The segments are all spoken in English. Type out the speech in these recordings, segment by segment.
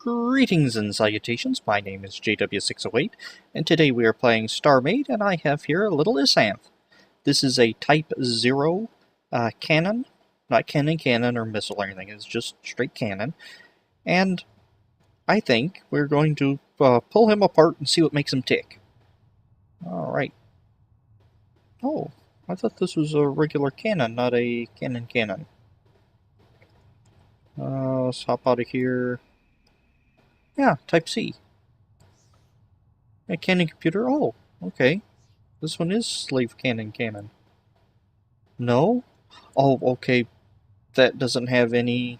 Greetings and salutations, my name is JW608, and today we are playing Starmade, and I have here a little Isanth. This is a Type 0 cannon, not cannon or missile or anything, it's just straight cannon, and I think we're going to pull him apart and see what makes him tick. Alright. Oh, I thought this was a regular cannon, not a cannon. Let's hop out of here. Yeah, Type C. A cannon computer? Oh, okay. This one is slave cannon. No? Oh, okay. That doesn't have any...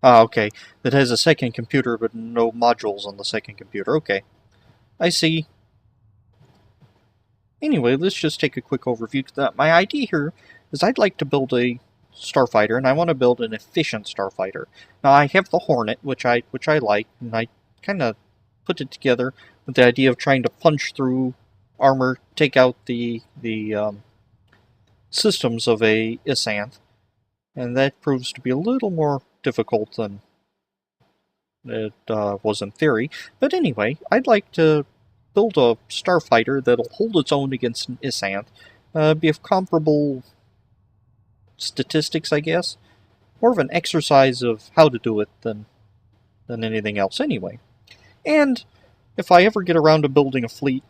Ah, okay. That has a second computer, but no modules on the second computer. Okay. I see. Anyway, let's just take a quick overview. My idea here is I'd like to build a starfighter, and I want to build an efficient starfighter. Now, I have the Hornet, which I like, and I kind of put it together with the idea of trying to punch through armor, take out the systems of a Isanth, and that proves to be a little more difficult than it was in theory. But anyway, I'd like to build a starfighter that'll hold its own against an Isanth, be of comparable statistics, I guess. More of an exercise of how to do it than anything else anyway. And if I ever get around to building a fleet,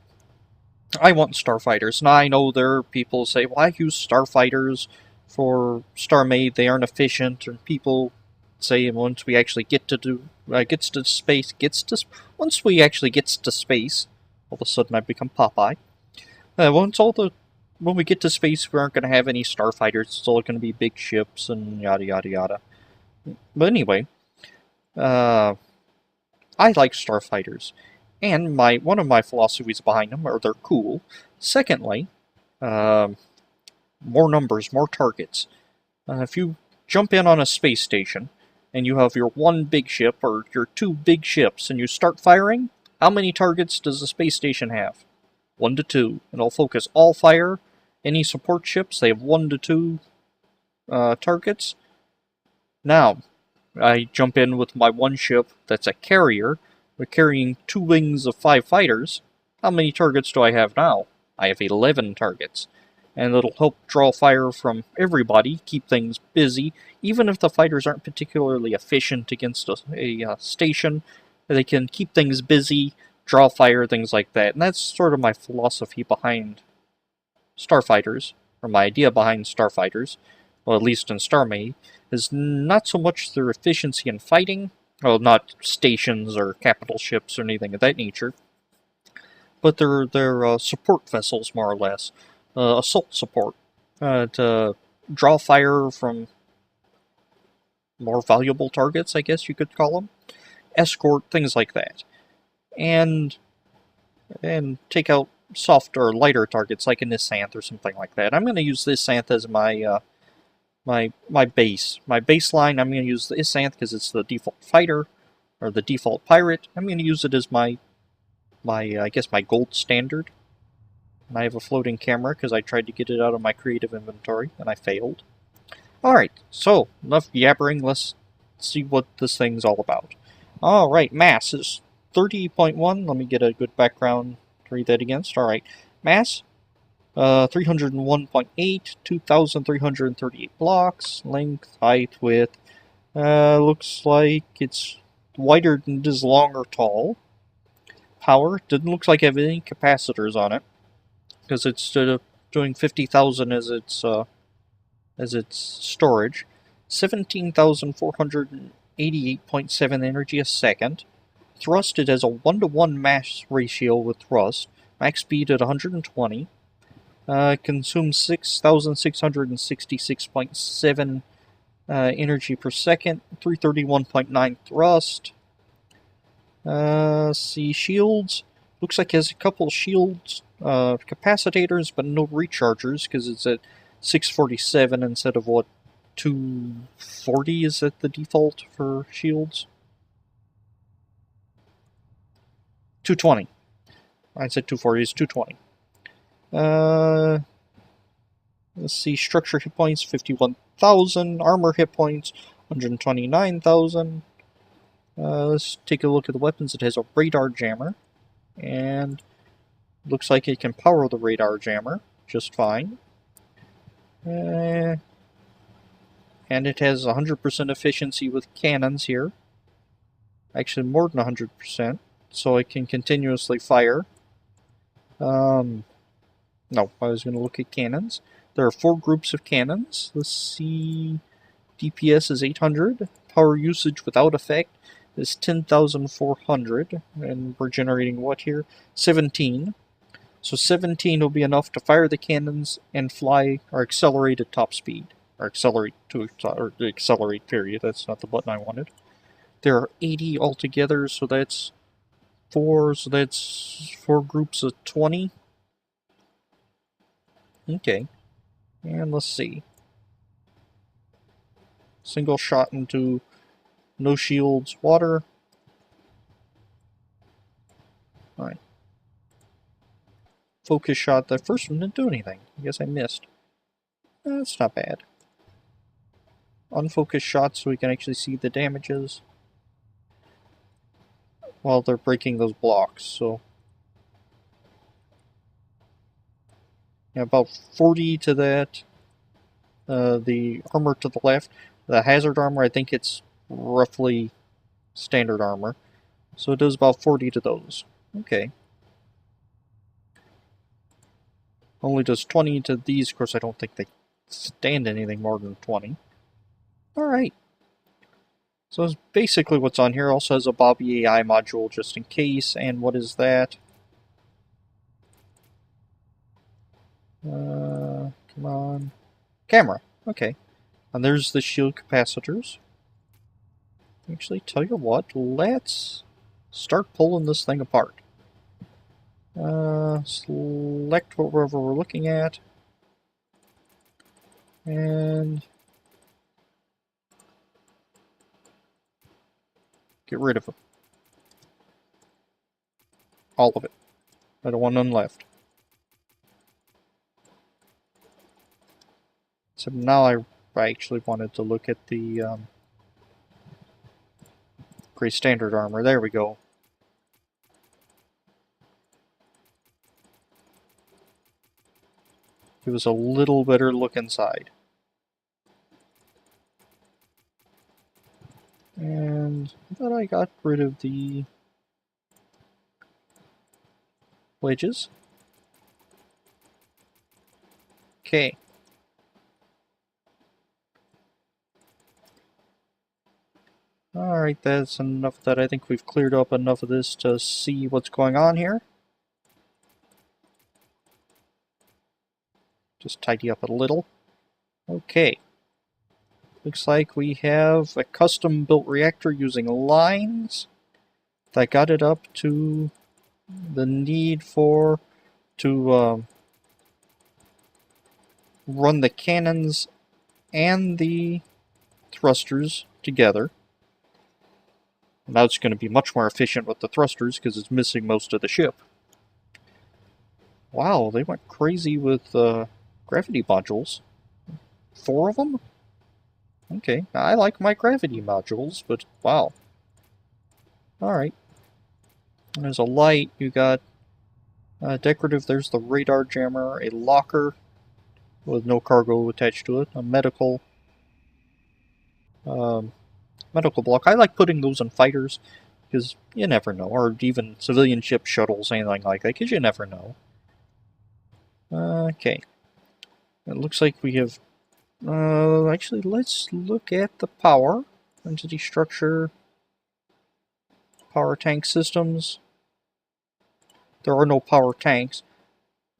I want starfighters. Now I know there are people who say, why use starfighters for Starmade? They aren't efficient. And people say once we actually get to once we actually get to space, all of a sudden I become Popeye. When we get to space, we aren't going to have any starfighters. It's all going to be big ships and yada yada yada. But anyway, I like starfighters, and one of my philosophies behind them are they're cool. Secondly, more numbers, more targets. If you jump in on a space station and you have your one big ship or your two big ships and you start firing, how many targets does the space station have? 1 to 2, and it'll focus all fire. Any support ships, they have 1 to 2 targets. Now, I jump in with my one ship that's a carrier. We're carrying 2 wings of 5 fighters. How many targets do I have now? I have 11 targets. And it'll help draw fire from everybody, keep things busy. Even if the fighters aren't particularly efficient against a station, they can keep things busy, draw fire, things like that. And that's sort of my philosophy behind starfighters, or my idea behind starfighters, well, at least in Starmade, is not so much their efficiency in fighting, well, not stations or capital ships or anything of that nature, but their support vessels, more or less. Assault support, to draw fire from more valuable targets, I guess you could call them. Escort, things like that. And take out softer, lighter targets like an Isanth or something like that. I'm going to use this Isanth as my my base. My baseline, I'm going to use the Isanth because it's the default fighter, or the default pirate. I'm going to use it as my I guess my gold standard. And I have a floating camera because I tried to get it out of my creative inventory and I failed. Alright, so enough yabbering, let's see what this thing's all about. Alright, mass is 30.1. Let me get a good background to read that against. Alright, mass 301.8, 2,338 blocks, length, height, width. Looks like it's wider than it is long or tall. Power, didn't look like I have any capacitors on it, because it's doing 50,000 as its storage. 17,488.7 energy a second. Thrust, it has a 1-to-1 mass ratio with thrust. Max speed at 120. Consumes 6,666.7 energy per second. 331.9 thrust. See, shields. Looks like it has a couple shields, capacitors, but no rechargers, because it's at 647 instead of, what, 240 is that the default for shields? 220. I said 240, it's 220. Let's see, structure hit points 51,000, armor hit points 129,000. Let's take a look at the weapons. It has a radar jammer, and looks like it can power the radar jammer just fine. And it has 100% efficiency with cannons here. Actually, more than 100%, so it can continuously fire. No, I was going to look at cannons. There are 4 groups of cannons. Let's see. DPS is 800. Power usage without effect is 10,400. And we're generating what here? 17. So 17 will be enough to fire the cannons and fly or accelerate at top speed. Or accelerate period. That's not the button I wanted. There are 80 altogether, so that's 4. So that's 4 groups of 20. Okay. And let's see. Single shot into no shields water. Alright. Focus shot. That first one didn't do anything. I guess I missed. That's not bad. Unfocused shot so we can actually see the damages while they're breaking those blocks. So yeah, about 40 to that. The armor to the left. The hazard armor, I think it's roughly standard armor. So it does about 40 to those. Okay. Only does 20 to these. Of course, I don't think they stand anything more than 20. Alright. So that's basically what's on here. Also has a Bobby AI module just in case. And what is that? Come on. Camera. Okay. And there's the shield capacitors. Actually, tell you what, let's start pulling this thing apart. Select whatever we're looking at. And get rid of it. All of it. I don't want none left. So now I actually wanted to look at the gray standard armor. There we go. Give us a little better look inside. And I thought I got rid of the wedges. Okay. Alright, that's enough of that. I think we've cleared up enough of this to see what's going on here. Just tidy up a little. Okay. Looks like we have a custom-built reactor using lines that got it up to the need to run the cannons and the thrusters together. Now it's going to be much more efficient with the thrusters because it's missing most of the ship. Wow, they went crazy with gravity modules. 4 of them? Okay, I like my gravity modules, but wow. Alright. There's a light, you got decorative, there's the radar jammer, a locker with no cargo attached to it, a medical block. I like putting those on fighters, because you never know, or even civilian ship shuttles, anything like that, because you never know. Okay. It looks like we have... actually, let's look at the power. Entity structure. Power tank systems. There are no power tanks.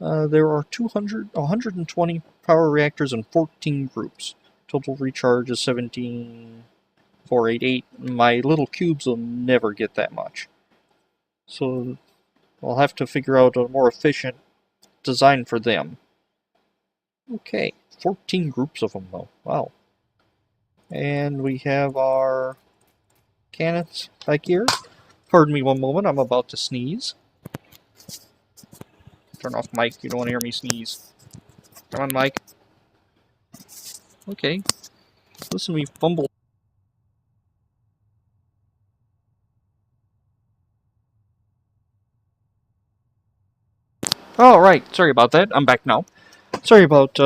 There are 120 power reactors in 14 groups. Total recharge is 17,488. My little cubes will never get that much. So I'll have to figure out a more efficient design for them. Okay, 14 groups of them though. Wow. And we have our cannons back here. Pardon me one moment, I'm about to sneeze. Turn off mic, you don't want to hear me sneeze. Come on, Mike. Okay. Listen to me fumble. Oh, right. Sorry about that. I'm back now. Sorry about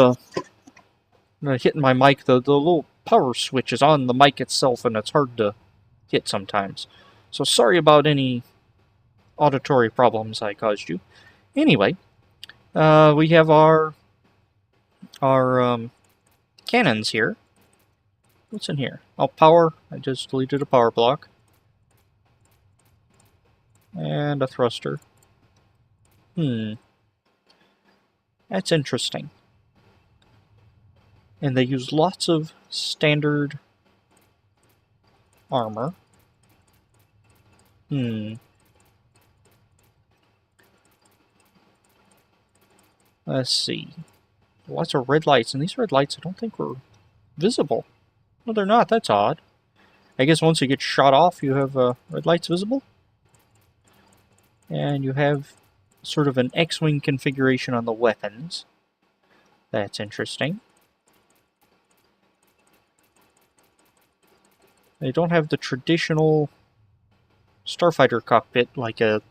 hitting my mic. The little power switch is on the mic itself, and it's hard to hit sometimes. So sorry about any auditory problems I caused you. Anyway, we have our cannons here. What's in here? Oh, power. I just deleted a power block. And a thruster. That's interesting. And they use lots of standard armor. Let's see. Lots of red lights, and these red lights I don't think were visible. No, they're not. That's odd. I guess once you get shot off, you have red lights visible. And you have sort of an X-wing configuration on the weapons. That's interesting. They don't have the traditional starfighter cockpit like a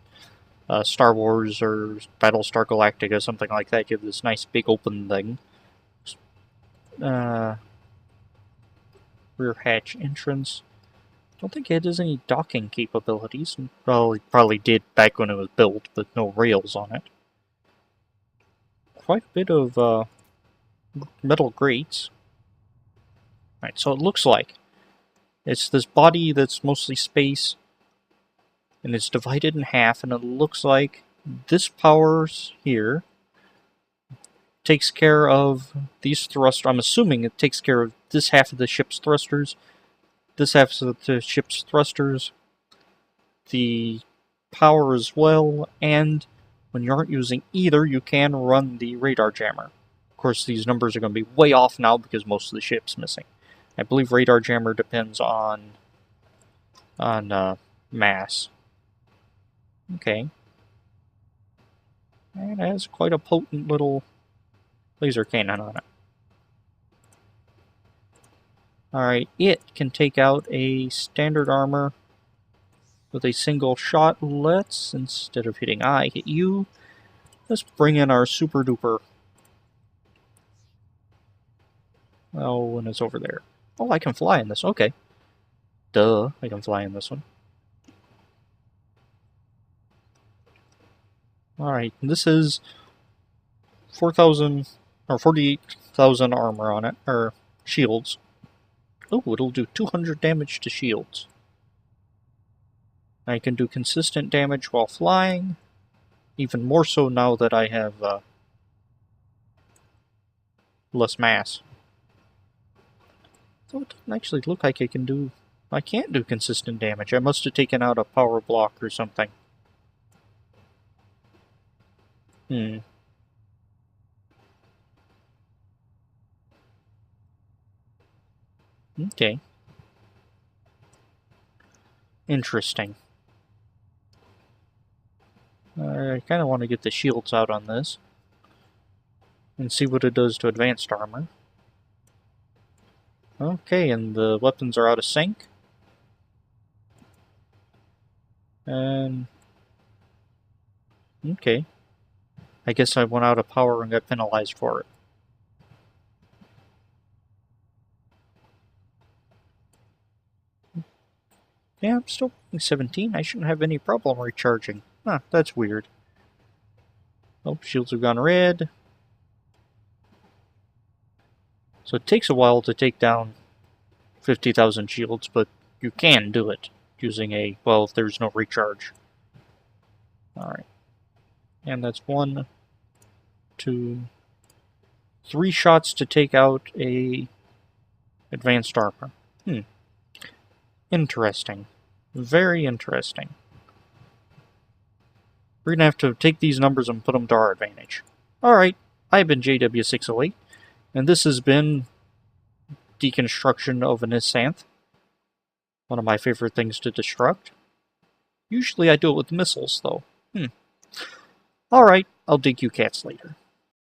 Star Wars or Battlestar Galactica, something like that. You have this nice big open thing. Rear hatch entrance. Don't think it has any docking capabilities. Well, it probably did back when it was built, but no rails on it. Quite a bit of metal grates. Right, so it looks like it's this body that's mostly space, and it's divided in half, and it looks like this powers here takes care of these thrusters. I'm assuming it takes care of this half of the ship's thrusters, this half of the ship's thrusters, the power as well, and when you aren't using either, you can run the radar jammer. Of course, these numbers are going to be way off now because most of the ship's missing. I believe radar jammer depends on mass. Okay. And it has quite a potent little laser cannon on it. Alright, it can take out a standard armor with a single shot. Let's, instead of hitting I, hit you. Let's bring in our super duper. Oh, and it's over there. Oh, I can fly in this. Okay. Duh, I can fly in this one. Alright, this is 4,000 or 48,000 armor on it, or shields. Oh, it'll do 200 damage to shields. I can do consistent damage while flying, even more so now that I have less mass. So it doesn't actually look like I can do... I can't do consistent damage. I must have taken out a power block or something. Okay. Interesting. I kind of want to get the shields out on this and see what it does to advanced armor. Okay, and the weapons are out of sync. And... okay. I guess I went out of power and got penalized for it. Yeah, I'm still 17. I shouldn't have any problem recharging. Huh, that's weird. Oh, shields have gone red. So it takes a while to take down 50,000 shields, but you can do it using a, well, if there's no recharge. Alright. And that's 1, 2, 3 shots to take out a advanced armor. Interesting. Very interesting. We're going to have to take these numbers and put them to our advantage. Alright, I've been JW608, and this has been Deconstruction of an Isanth. One of my favorite things to destruct. Usually I do it with missiles, though. Alright, I'll dig you cats later.